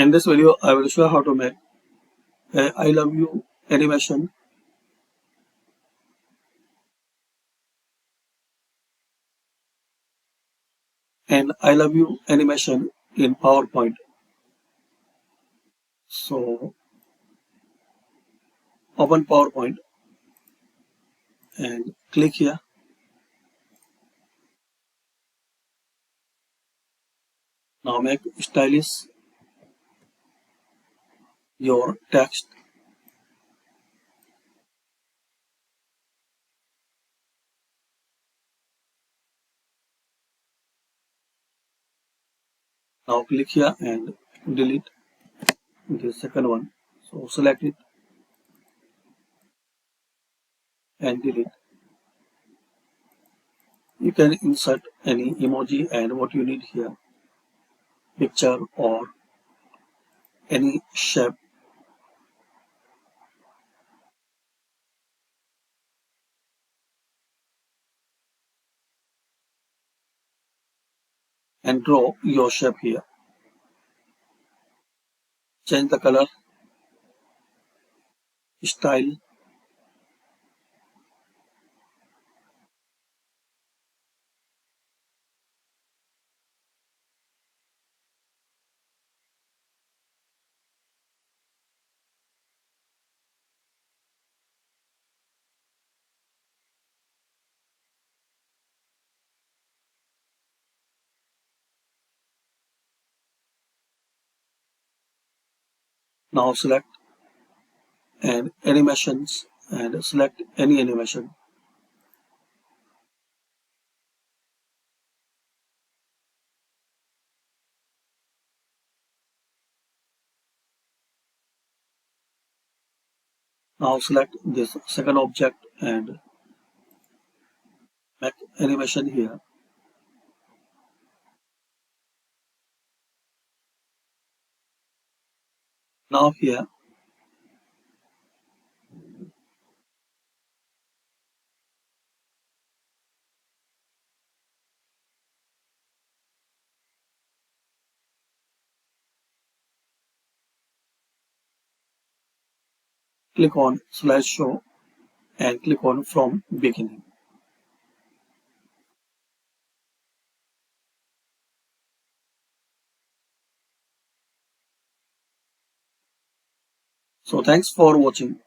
In this video, I will show how to make a I love you animation and I love you animation in PowerPoint. So open PowerPoint and click here. Now make stylish your text. Now click here and delete the second one. So select it and delete. You can insert any emoji and what you need here, picture or any shape. And draw your shape here. Change the color, style. Now select and animations and select any animation. Now select this second object and make animation here. Now here click on slideshow and click on from beginning. So thanks for watching.